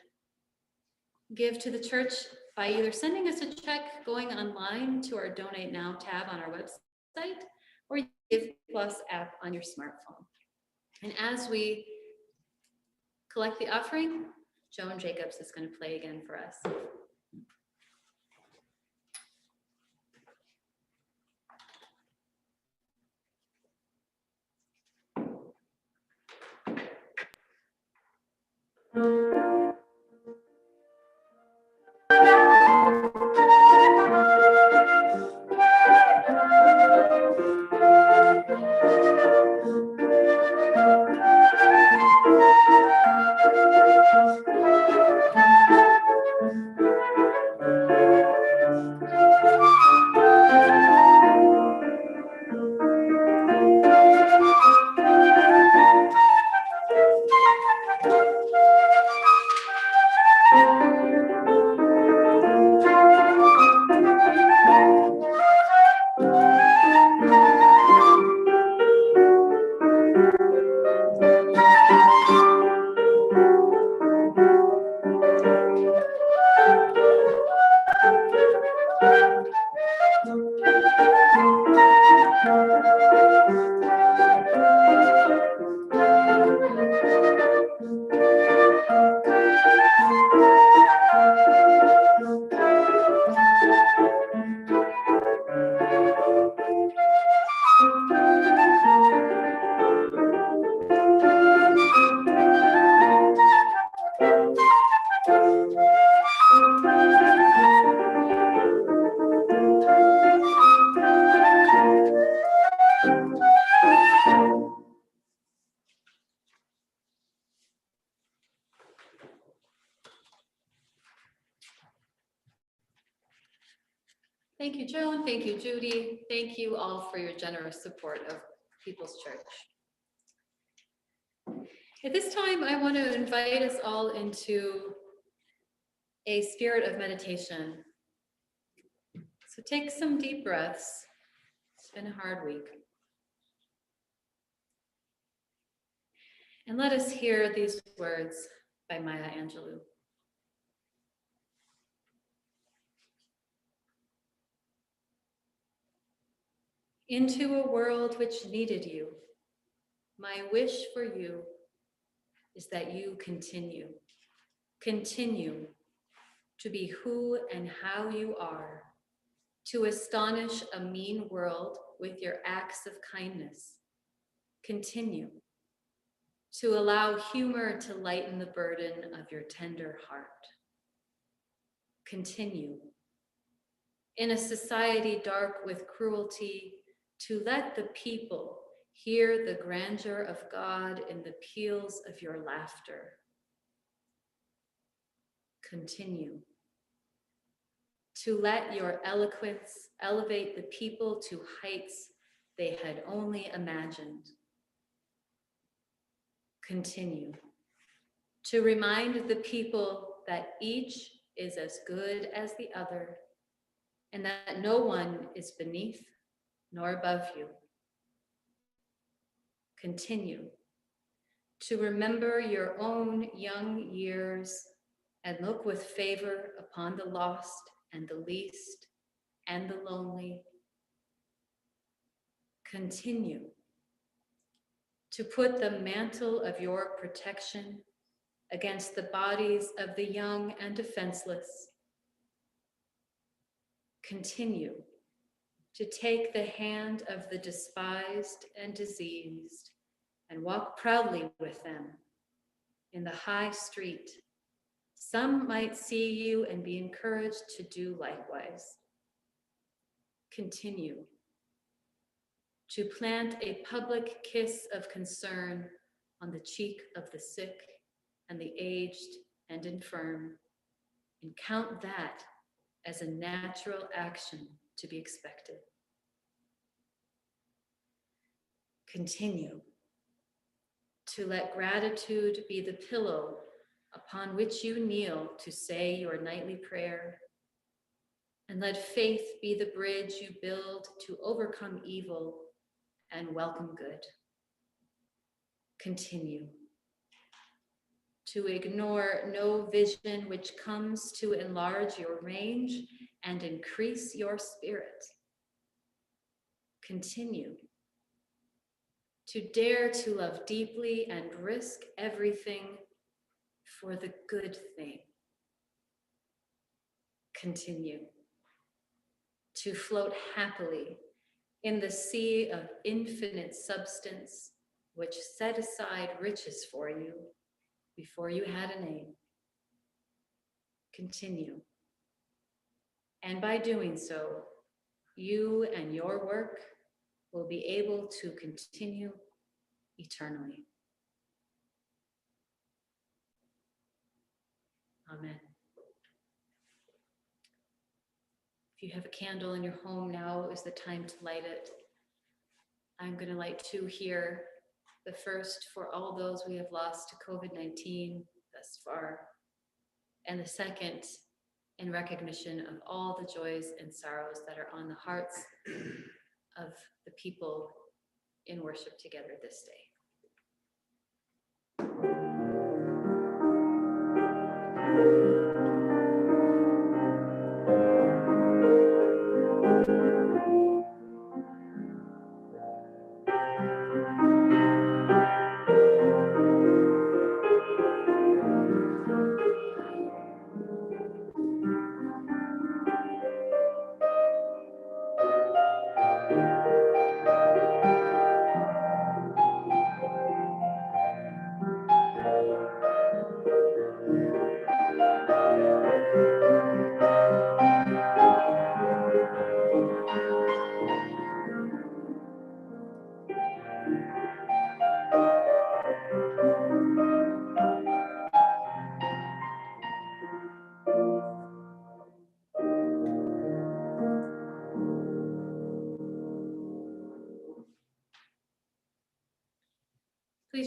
give to the church by either sending us a check, going online to our Donate Now tab on our website, or Give Plus app on your smartphone. And as we collect the offering, Joan Jacobs is going to play again for us. Thank you, Joan. Thank you, Judy. Thank you all for your generous support of People's Church. At this time, I want to invite us all into a spirit of meditation. So take some deep breaths. It's been a hard week. And let us hear these words by Maya Angelou. Into a world which needed you, my wish for you is that you continue to be who and how you are, to astonish a mean world with your acts of kindness. Continue to allow humor to lighten the burden of your tender heart. Continue in a society dark with cruelty to let the people hear the grandeur of God in the peals of your laughter. Continue to let your eloquence elevate the people to heights they had only imagined. Continue to remind the people that each is as good as the other and that no one is beneath nor above you. Continue to remember your own young years and look with favor upon the lost and the least and the lonely. Continue to put the mantle of your protection against the bodies of the young and defenseless. Continue to take the hand of the despised and diseased and walk proudly with them in the high street. Some might see you and be encouraged to do likewise. Continue to plant a public kiss of concern on the cheek of the sick and the aged and infirm, and count that as a natural action to be expected. Continue to let gratitude be the pillow upon which you kneel to say your nightly prayer, and let faith be the bridge you build to overcome evil and welcome good. Continue to ignore no vision which comes to enlarge your range and increase your spirit. Continue to dare to love deeply and risk everything for the good thing. Continue to float happily in the sea of infinite substance which set aside riches for you before you had a name. Continue. And by doing so, you and your work will be able to continue eternally. Amen. If you have a candle in your home, now is the time to light it. I'm going to light two here. The first for all those we have lost to COVID-19 thus far, and the second in recognition of all the joys and sorrows that are on the hearts of the people in worship together this day.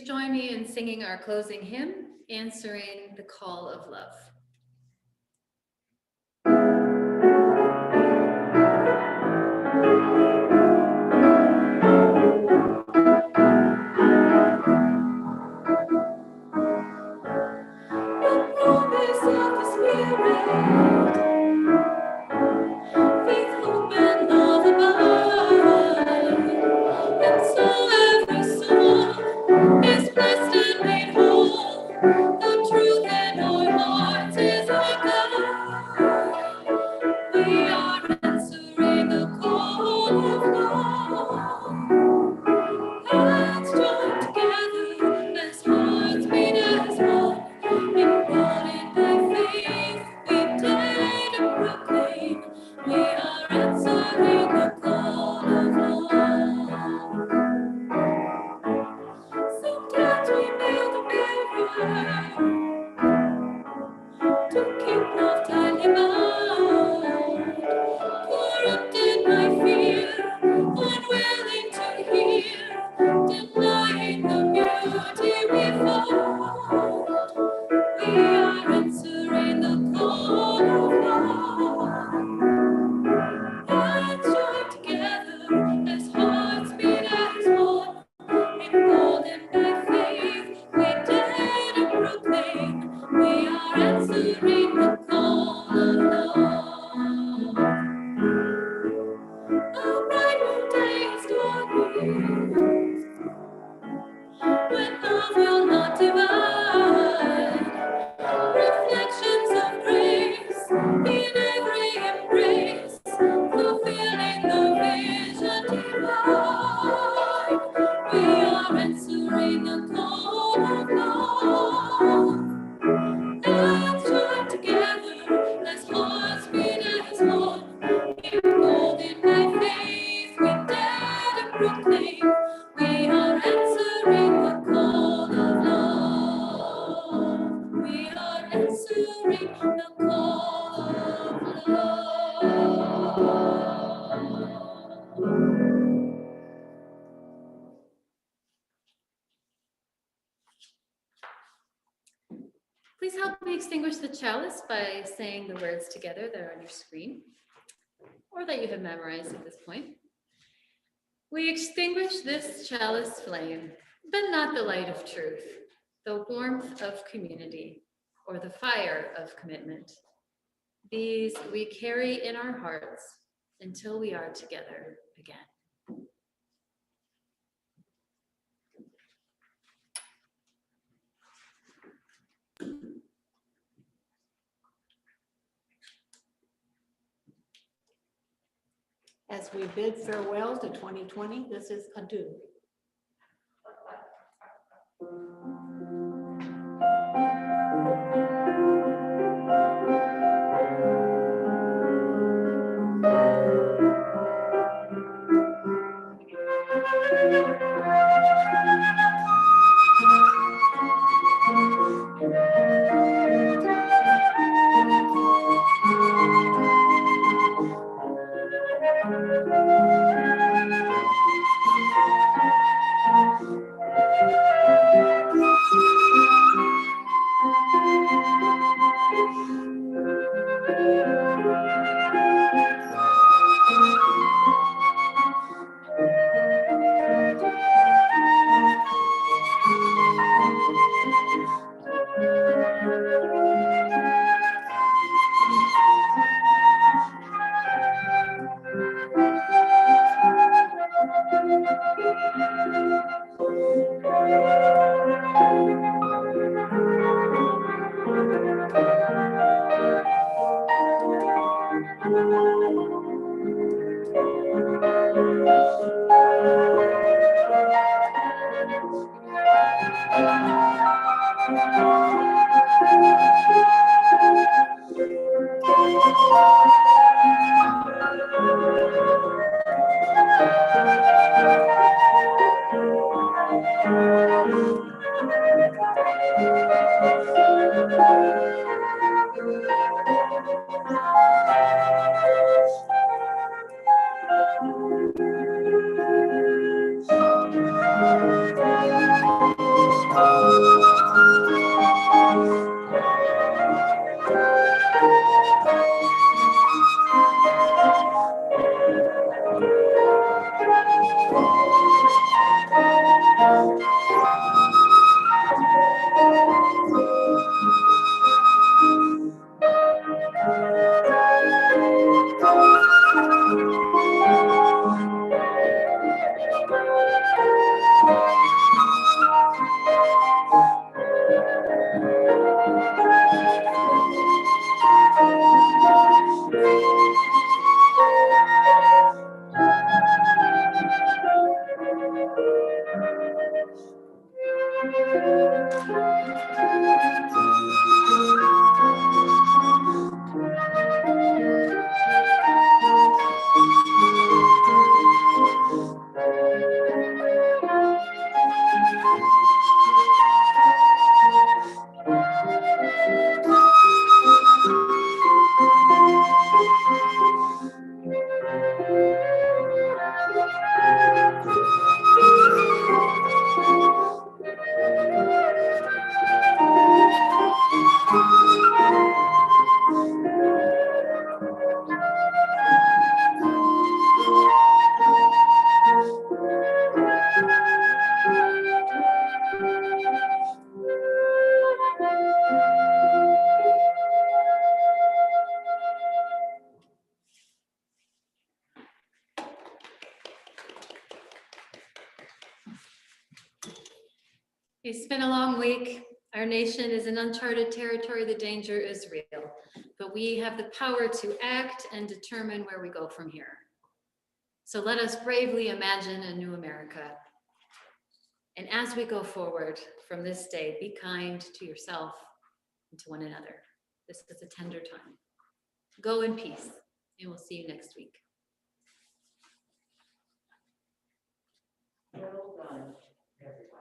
join me in singing our closing hymn, Answering the Call of Love. Please help me extinguish the chalice by saying the words together that are on your screen, or that you have memorized at this point. We extinguish this chalice flame, but not the light of truth, the warmth of community, or the fire of commitment. These we carry in our hearts until we are together again. As we bid farewell to 2020, this is adieu. It's been a long week. Our nation is in uncharted territory. The danger is real, but we have the power to act and determine where we go from here. So let us bravely imagine a new America. And as we go forward from this day, be kind to yourself and to one another. This is a tender time. Go in peace, and we'll see you next week. Well done, everybody.